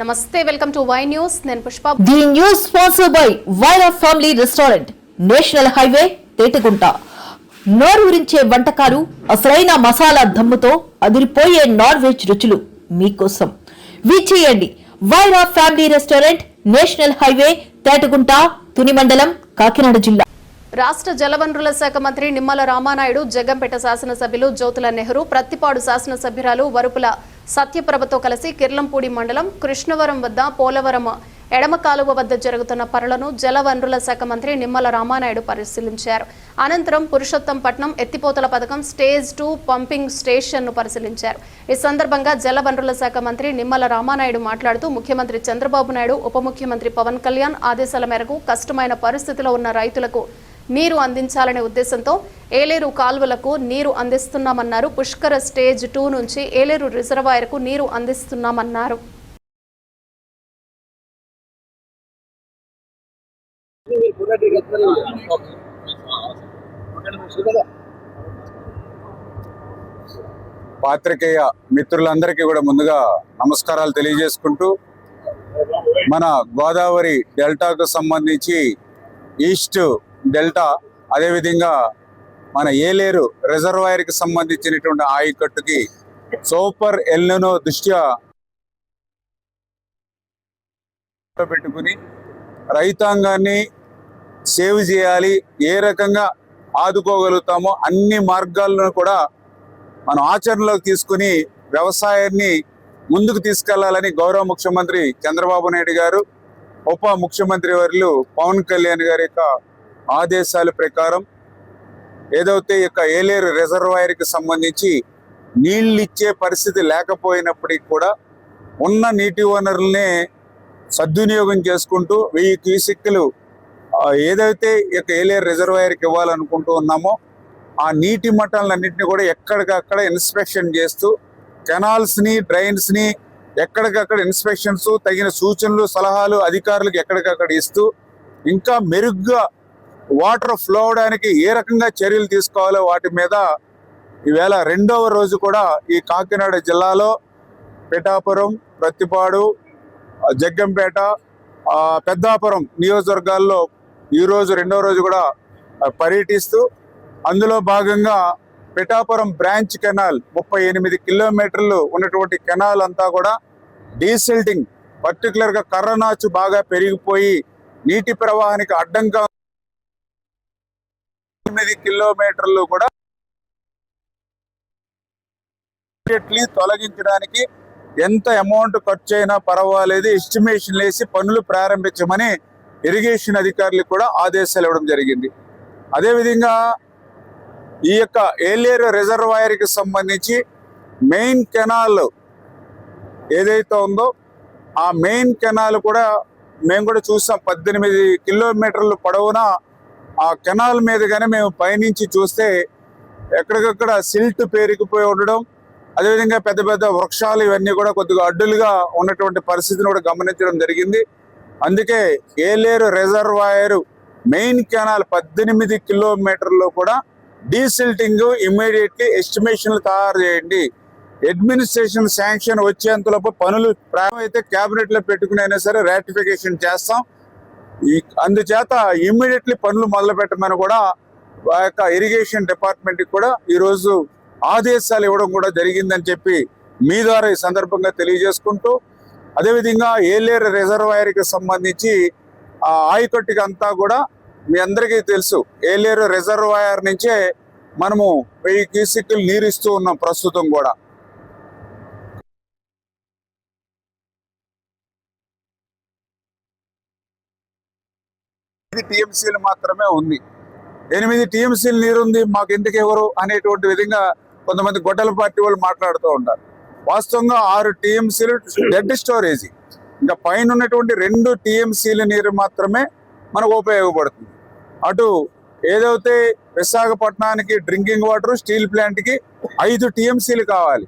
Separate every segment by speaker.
Speaker 1: నమస్తే, welcome to Y news. నేను Pushpa.
Speaker 2: The news sponsored by Vyra family restaurant, national highway, Tetagunta. నోరూరించే వంటకాలు, అసలైన మసాలా దమ్ముతో అదిరిపోయే నాన్ వెజ్ రుచులు మీకోసం. విచ్చేయండి Vyra family restaurant, national highway, Tetagunta, Tuni మండలం, కాకినాడ జిల్లా.
Speaker 1: రాష్ట్ర జలవనరుల శాఖ మంత్రి నిమ్మల రామానాయుడు, జగ్గంపేట శాసనసభ్యులు జ్యోతుల నెహ్రూ, ప్రత్తిపాడు శాసనసభ్యురాలు వరుపుల సత్యప్రభతో కలిసి కిర్లంపూడి మండలం కృష్ణవరం వద్ద పోలవరం ఎడమ కాలువ వద్ద జరుగుతున్న పనులను జలవనరుల శాఖ మంత్రి నిమ్మల రామానాయుడు పరిశీలించారు. అనంతరం పురుషోత్తంపట్నం ఎత్తిపోతల పథకం స్టేజ్ 2 పంపింగ్ స్టేషన్ను పరిశీలించారు. ఈ సందర్భంగా జలవనరుల శాఖ మంత్రి నిమ్మల రామానాయుడు మాట్లాడుతూ, ముఖ్యమంత్రి చంద్రబాబు నాయుడు, ఉప ముఖ్యమంత్రి పవన్ కళ్యాణ్ ఆదేశాల మేరకు కష్టమైన పరిస్థితిలో ఉన్న రైతులకు నీరు అందించాలనే ఉద్దేశంతో ఏలేరు కాల్వలకు నీరు అందిస్తున్నామన్నారు. పుష్కర స్టేజ్ 2 నుంచి ఏలేరు రిజర్వాయర్కు నీరు అందిస్తున్నామన్నారు.
Speaker 3: పాత్రికేయ మిత్రులందరికీ కూడా ముందుగా నమస్కారాలు తెలియజేసుకుంటూ, మన గోదావరి డెల్టాకు సంబంధించి ఈస్ట్ డెల్టా, అదేవిధంగా మన ఏలేరు రిజర్వాయర్కి సంబంధించినటువంటి ఆయకట్టుకి సూపర్ ఎల్నినో దృష్ట్యా పెట్టుకుని రైతాంగాన్ని సేవ్ చేయాలి, ఏ రకంగా ఆదుకోగలుగుతామో అన్ని మార్గాలను కూడా మనం ఆచరణలోకి తీసుకుని వ్యవసాయాన్ని ముందుకు తీసుకెళ్లాలని గౌరవ ముఖ్యమంత్రి చంద్రబాబు నాయుడు గారు, ఉప ముఖ్యమంత్రి వర్యులు పవన్ కళ్యాణ్ గారి యొక్క ఆదేశాల ప్రకారం ఏదైతే ఇక ఏలేరు రిజర్వాయర్కి సంబంధించి నీళ్ళు ఇచ్చే పరిస్థితి లేకపోయినప్పటికీ కూడా ఉన్న నీటి వనరులనే సద్వినియోగం చేసుకుంటూ 1000 క్యూసెక్కులు ఏదైతే ఇక ఏలేరు రిజర్వాయర్కి ఇవ్వాలనుకుంటూ ఉన్నామో ఆ నీటి మట్టాలన్నింటినీ కూడా ఎక్కడికక్కడ ఇన్స్పెక్షన్ చేస్తూ, కెనాల్స్ని, డ్రైన్స్ని ఎక్కడికక్కడ ఇన్స్పెక్షన్స్, తగిన సూచనలు, సలహాలు అధికారులకు ఎక్కడికక్కడ ఇస్తూ, ఇంకా మెరుగ్గా వాటర్ ఫ్లో అవడానికి ఏ రకంగా చర్యలు తీసుకోవాలో వాటి మీద ఈవేళ 2వ రోజు కూడా ఈ కాకినాడ జిల్లాలో పిఠాపురం, ప్రత్తిపాడు, జగ్గంపేట, పెద్దాపురం నియోజకవర్గాల్లో ఈరోజు 2వ రోజు కూడా పర్యటిస్తూ, అందులో భాగంగా పిఠాపురం బ్రాంచ్ కెనాల్ 38 కిలోమీటర్లు ఉన్నటువంటి కెనాల్ అంతా కూడా డీసిల్టింగ్, పర్టికులర్గా కర్రనాచు బాగా పెరిగిపోయి నీటి ప్రవాహానికి అడ్డంగా 8 కిలోమీటర్లు కూడా తొలగించడానికి ఎంత అమౌంట్ ఖర్చు అయినా పర్వాలేదు, ఎస్టిమేషన్ వేసి పనులు ప్రారంభించమని ఇరిగేషన్ అధికారులకు కూడా ఆదేశాలు ఇవ్వడం జరిగింది. అదేవిధంగా ఈ యొక్క ఏలేరు రిజర్వాయర్కి సంబంధించి మెయిన్ కెనాల్ ఏదైతే ఉందో ఆ మెయిన్ కెనాల్ కూడా మేము కూడా చూసాం. 18 కిలోమీటర్లు పొడవునా ఆ కెనాల్ మీదుగానే మేము పైనుంచి చూస్తే ఎక్కడికక్కడ సిల్ట్ పేరుకుపోయి ఉండడం, అదేవిధంగా పెద్ద పెద్ద వృక్షాలు ఇవన్నీ కూడా కొద్దిగా అడ్డులుగా ఉన్నటువంటి పరిస్థితిని కూడా గమనించడం జరిగింది. అందుకే ఏలేరు రిజర్వాయర్ మెయిన్ కెనాల్ 18 కిలోమీటర్లు కూడా డీసిల్టింగ్ ఇమ్మీడియట్లీ ఎస్టిమేషన్లు తయారు చేయండి, అడ్మినిస్ట్రేషన్ శాంక్షన్ వచ్చేంతలోపు పనులు అయితే క్యాబినెట్ లో పెట్టుకునైనా సరే రాటిఫికేషన్ చేస్తాం. అందుచేత ఇమ్మీడియట్లీ పనులు మొదలు పెట్టమని కూడా ఆ యొక్క ఇరిగేషన్ డిపార్ట్మెంట్ కి కూడా ఈరోజు ఆదేశాలు ఇవ్వడం కూడా జరిగిందని చెప్పి మీ ద్వారా ఈ సందర్భంగా తెలియజేసుకుంటూ, అదేవిధంగా ఏలేరు రిజర్వాయర్కి సంబంధించి ఆ ఆయకట్టుకి అంతా కూడా మీ అందరికీ తెలుసు, ఏలేరు రిజర్వాయర్ నుంచే మనము 1000 క్యూసెక్కులు నీరు ఇస్తూ ఉన్నాం ప్రస్తుతం కూడా. టీఎంసీలు మాత్రమే ఉంది, 8 టీఎంసీలు నీరుంది, మాకు ఎందుకు ఎవరు అనేటువంటి విధంగా కొంతమంది గొడ్డల పార్టీ వాళ్ళు మాట్లాడుతూ ఉంటారు. వాస్తవంగా 6 టీఎంసీలు డెడ్ స్టోరేజీ, ఇంకా పైన ఉన్నటువంటి 2 టీఎంసీల నీరు మాత్రమే మనకు ఉపయోగపడుతుంది. అటు ఏదైతే విశాఖపట్నానికి డ్రింకింగ్ వాటర్, స్టీల్ ప్లాంట్కి 5 టీఎంసీలు కావాలి,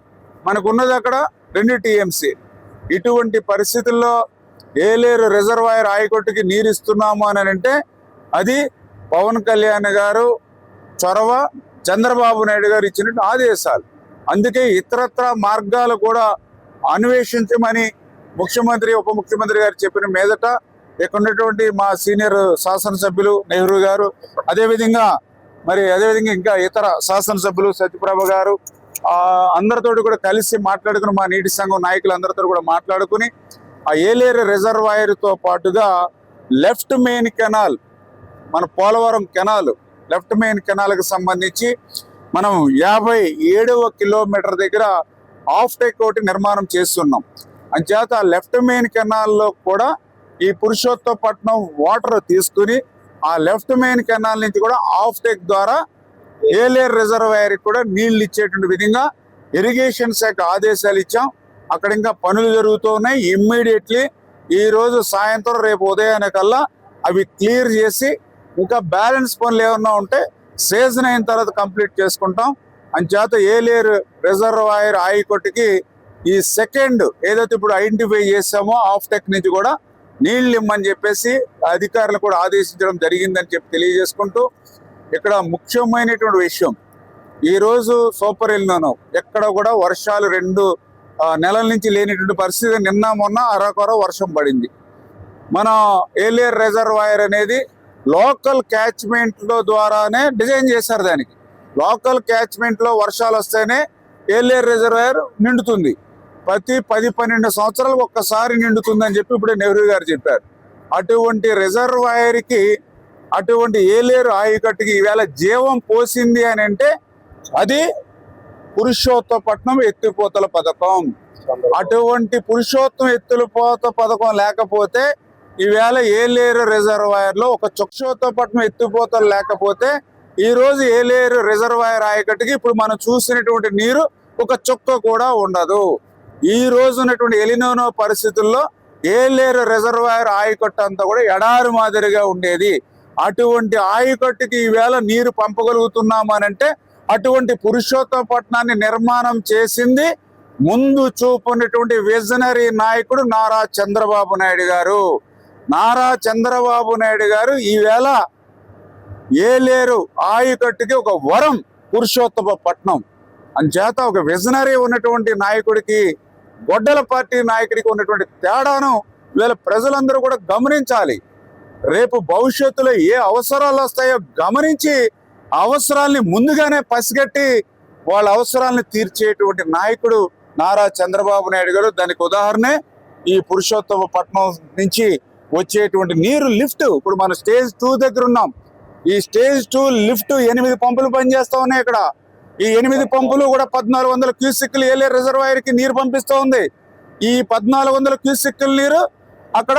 Speaker 3: మనకున్నది అక్కడ 2 టీఎంసీ. ఇటువంటి పరిస్థితుల్లో ఏలేరు రిజర్వాయర్ ఆయకట్టుకి నీరు ఇస్తున్నాము అని అంటే అది పవన్ కళ్యాణ్ గారు చొరవ, చంద్రబాబు నాయుడు గారు ఇచ్చినట్టు ఆదేశాలు. అందుకే ఇతరత్ర మార్గాలు కూడా అన్వేషించమని ముఖ్యమంత్రి ఉప ముఖ్యమంత్రి గారు చెప్పిన మీదట ఇక్కడ ఉన్నటువంటి మా సీనియర్ శాసనసభ్యులు నెహ్రూ గారు, అదేవిధంగా ఇంకా ఇతర శాసనసభ్యులు సత్యప్రభ గారు అందరితోటి కూడా కలిసి మాట్లాడుకుని, మా నీటి సంఘం నాయకులందరితో కూడా మాట్లాడుకుని ఆ ఏలేరు రిజర్వాయర్తో పాటుగా లెఫ్ట్ మెయిన్ కెనాల్, మన పోలవరం కెనాల్ లెఫ్ట్ మెయిన్ కెనాల్కి సంబంధించి మనం 57వ కిలోమీటర్ దగ్గర ఆఫ్ టేక్ ఒకటి నిర్మాణం చేస్తున్నాం. అంచేత లెఫ్ట్ మెయిన్ కెనాల్లో కూడా ఈ పురుషోత్తపట్నం వాటర్ తీసుకుని ఆ లెఫ్ట్ మెయిన్ కెనాల్ నుంచి కూడా ఆఫ్ టేక్ ద్వారా ఏలేరు రిజర్వాయర్ కూడా నీళ్లు ఇచ్చేటువంటి విధంగా ఇరిగేషన్ శాఖ ఆదేశాలు ఇచ్చాం. అక్కడ ఇంకా పనులు జరుగుతూ ఉన్నాయి. ఇమ్మీడియట్లీ ఈ రోజు సాయంత్రం రేపు ఉదయానికల్లా అవి క్లియర్ చేసి ఇంకా బ్యాలెన్స్ పనులు ఏమన్నా ఉంటే సీజన్ అయిన తర్వాత కంప్లీట్ చేసుకుంటాం. అంచేత ఏలేరు రిజర్వాయర్ ఆయకట్టుకి ఈ సెకండ్ ఏదైతే ఇప్పుడు ఐడెంటిఫై చేసామో ఆఫ్ టెక్ నుంచి కూడా నీళ్లు ఇమ్మని చెప్పేసి అధికారులు కూడా ఆదేశించడం జరిగిందని చెప్పి తెలియజేసుకుంటూ, ఇక్కడ ముఖ్యమైనటువంటి విషయం, ఈరోజు సూపర్ ఎల్నినో ఎక్కడ కూడా వర్షాలు 2 నెలల నుంచి లేనిటువంటి పరిస్థితి. నిన్న మొన్న అరకొర వర్షం పడింది. మన ఏలేరు రిజర్వాయర్ అనేది లోకల్ క్యాచ్మెంట్లో ద్వారానే డిజైన్ చేశారు. దానికి లోకల్ క్యాచ్మెంట్లో వర్షాలు వస్తేనే ఏలేరు రిజర్వాయర్ నిండుతుంది. ప్రతి 10-12 సంవత్సరాలకు ఒక్కసారి నిండుతుందని చెప్పి ఇప్పుడే నెహ్రూ గారు చెప్పారు. అటువంటి రిజర్వాయర్కి, అటువంటి ఏలేరు ఆయకట్టుకి ఈవేళ జీవం పోసింది అని అంటే అది పురుషోత్తపట్నం ఎత్తిపోతల పథకం. అటువంటి ఎత్తిపోత పథకం లేకపోతే ఈవేళ ఏలేరు రిజర్వాయర్ లో ఒక పురుషోత్తపట్నం ఎత్తిపోతలు లేకపోతే ఈ రోజు ఏలేరు రిజర్వాయర్ ఆయకట్టుకి ఇప్పుడు మనం చూసినటువంటి నీరు ఒక చుక్క కూడా ఉండదు. ఈ రోజు ఉన్నటువంటి ఎలినోనో పరిస్థితుల్లో ఏలేరు రిజర్వాయర్ ఆయకట్టు అంతా కూడా ఎడారి మాదిరిగా ఉండేది. అటువంటి ఆయకట్టుకి ఈవేళ నీరు పంపగలుగుతున్నామనంటే అటువంటి పురుషోత్తపట్నాన్ని నిర్మాణం చేసింది ముందు చూపున్నటువంటి విజనరీ నాయకుడు నారా చంద్రబాబు నాయుడు గారు. నారా చంద్రబాబు నాయుడు గారు ఈవేళ ఏలేరు ఆయకట్టుకి ఒక వరం పురుషోత్తపట్నం. అంచేత ఒక విజనరీ ఉన్నటువంటి నాయకుడికి, గొడ్డల పార్టీ నాయకుడికి ఉన్నటువంటి తేడాను వీళ్ళ ప్రజలందరూ కూడా గమనించాలి. రేపు భవిష్యత్తులో ఏ అవసరాలు వస్తాయో గమనించి అవసరాల్ని ముందుగానే పసిగట్టి వాళ్ళ అవసరాలను తీర్చేటువంటి నాయకుడు నారా చంద్రబాబు నాయుడు గారు. దానికి ఉదాహరణే ఈ పురుషోత్తపట్నం నుంచి వచ్చేటువంటి నీరు లిఫ్ట్. ఇప్పుడు మనం స్టేజ్ 2 దగ్గర ఉన్నాం. ఈ స్టేజ్ 2 లిఫ్ట్ 8 పంపులు పనిచేస్తా ఉన్నాయి. ఇక్కడ ఈ 8 పంపులు కూడా 1400 క్యూసెక్కులు ఏలేరు రిజర్వాయర్కి నీరు పంపిస్తూ ఉంది. ఈ 1400 క్యూసెక్కుల నీరు అక్కడ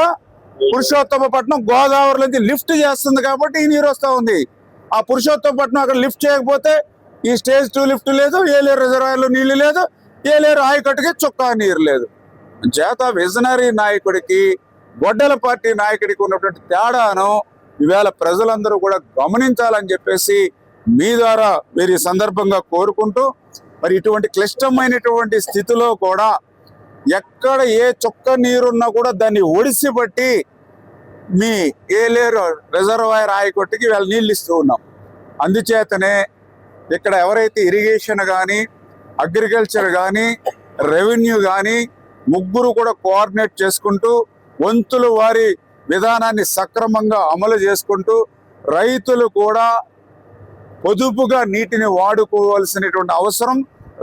Speaker 3: పురుషోత్తపట్నం గోదావరి నుంచి లిఫ్ట్ చేస్తుంది కాబట్టి ఈ నీరు వస్తూ ఉంది. ఆ పురుషోత్తపట్నం అక్కడ లిఫ్ట్ చేయకపోతే ఈ స్టేజ్ 2 లిఫ్ట్ లేదు, ఏలేరు రిజర్వాయర్లో నీళ్లు లేదు, ఏలేరు ఆయకట్టుకి చుక్కా నీరు లేదు. చేత విజనరీ నాయకుడికి, గొడ్డల పార్టీ నాయకుడికి ఉన్నటువంటి తేడాను ఈవేళ ప్రజలందరూ కూడా గమనించాలని చెప్పేసి మీ ద్వారా మీరు ఈ సందర్భంగా కోరుకుంటూ, మరి ఇటువంటి క్లిష్టమైనటువంటి స్థితిలో కూడా ఎక్కడ ఏ చుక్క నీరున్నా కూడా దాన్ని ఒడిసి పట్టి మీ ఏలేరు రిజర్వాయర్ ఆయకట్టుకి వీళ్ళ నీళ్ళు ఇస్తూ ఉన్నాం. అందుచేతనే ఇక్కడ ఎవరైతే ఇరిగేషన్ కానీ, అగ్రికల్చర్ కానీ, రెవెన్యూ కానీ ముగ్గురు కూడా కోఆర్డినేట్ చేసుకుంటూ వంతుల వారి విధానాన్ని సక్రమంగా అమలు చేసుకుంటూ రైతులు కూడా పొదుపుగా నీటిని వాడుకోవాల్సినటువంటి అవసరం,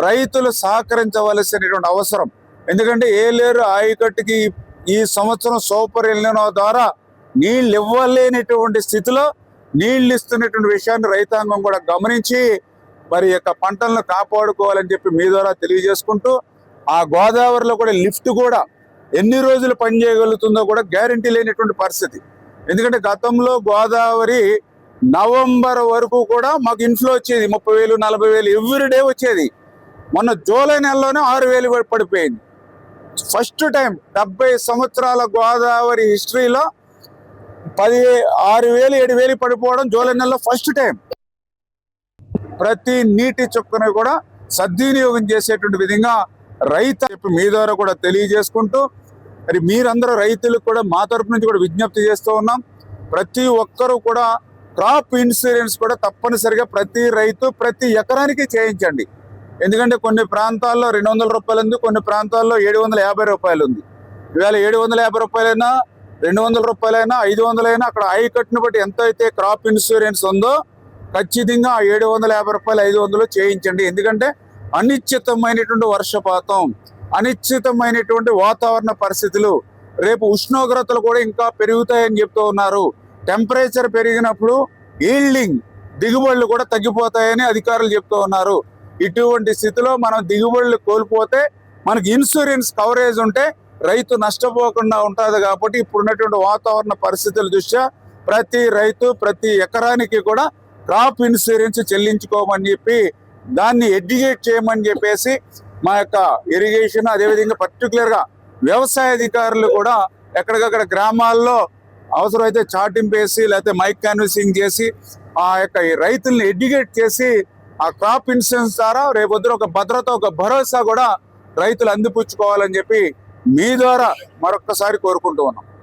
Speaker 3: రైతులు సహకరించవలసినటువంటి అవసరం. ఎందుకంటే ఏలేరు ఆయకట్టుకి ఈ సంవత్సరం సూపర్ ఎల్నినో ద్వారా నీళ్ళు ఇవ్వలేనటువంటి స్థితిలో నీళ్ళు ఇస్తున్నటువంటి విషయాన్ని రైతాంగం కూడా గమనించి మరి యొక్క పంటలను కాపాడుకోవాలని చెప్పి మీ ద్వారా తెలియజేసుకుంటూ, ఆ గోదావరిలో కూడా లిఫ్ట్ కూడా ఎన్ని రోజులు పనిచేయగలుగుతుందో కూడా గ్యారంటీ లేనటువంటి పరిస్థితి. ఎందుకంటే గతంలో గోదావరి నవంబర్ వరకు కూడా మాకు ఇన్ఫ్లో వచ్చేది 30,000 40,000 ఎవ్రీడే వచ్చేది. మొన్న జూలై నెలలోనే 6,000 పడిపోయింది. ఫస్ట్ టైం 70 సంవత్సరాల గోదావరి హిస్టరీలో 6,000 7,000 పడిపోవడం జూలై నెలలో ఫస్ట్ టైం. ప్రతి నీటి చుక్కను కూడా సద్వినియోగం చేసేటువంటి విధంగా రైతు మీ ద్వారా కూడా తెలియజేసుకుంటూ, మరి మీరందరూ రైతులకు కూడా మా తరపు నుంచి కూడా విజ్ఞప్తి చేస్తూ ఉన్నాం. ప్రతి ఒక్కరూ కూడా క్రాప్ ఇన్సూరెన్స్ కూడా తప్పనిసరిగా ప్రతి రైతు ప్రతి ఎకరానికి చేయించండి. ఎందుకంటే కొన్ని ప్రాంతాల్లో 200 రూపాయలు ఉంది, కొన్ని ప్రాంతాల్లో 750 రూపాయలు ఉంది. ఇవాళ 750 రూపాయలైనా 200 రూపాయలైనా 500 అక్కడ ఆయకట్టును బట్టి ఎంత అయితే క్రాప్ ఇన్సూరెన్స్ ఉందో ఖచ్చితంగా 750 రూపాయలు 500 చేయించండి. ఎందుకంటే అనిశ్చితమైనటువంటి వర్షపాతం, అనిశ్చితమైనటువంటి వాతావరణ పరిస్థితులు, రేపు ఉష్ణోగ్రతలు కూడా ఇంకా పెరుగుతాయని చెప్తూ ఉన్నారు. టెంపరేచర్ పెరిగినప్పుడు ఈల్డింగ్ దిగుబడులు కూడా తగ్గిపోతాయని అధికారులు చెప్తూ ఉన్నారు. ఇటువంటి స్థితిలో మనం దిగుబడులు కోల్పోతే మనకి ఇన్సూరెన్స్ కవరేజ్ ఉంటే రైతు నష్టపోకుండా ఉంటుంది. కాబట్టి ఇప్పుడున్నటువంటి వాతావరణ పరిస్థితుల దృష్ట్యా ప్రతి రైతు ప్రతి ఎకరానికి కూడా క్రాప్ ఇన్సూరెన్స్ చెల్లించుకోమని చెప్పి దాన్ని ఎడ్యుకేట్ చేయమని చెప్పేసి మా యొక్క ఇరిగేషన్, అదేవిధంగా పర్టికులర్గా వ్యవసాయ అధికారులు కూడా ఎక్కడికక్కడ గ్రామాల్లో అవసరమైతే చాటింపు వేసి లేకపోతే మైక్ కాన్వసింగ్ చేసి ఆ యొక్క రైతుల్ని ఎడ్యుకేట్ చేసి ఆ క్రాప్ ఇన్సూరెన్స్ ద్వారా రేపొద్దున ఒక భద్రత, ఒక భరోసా కూడా రైతులు అందిపుచ్చుకోవాలని చెప్పి మీ ద్వారా మరొక్కసారి కోరుకుంటూ ఉన్నాం.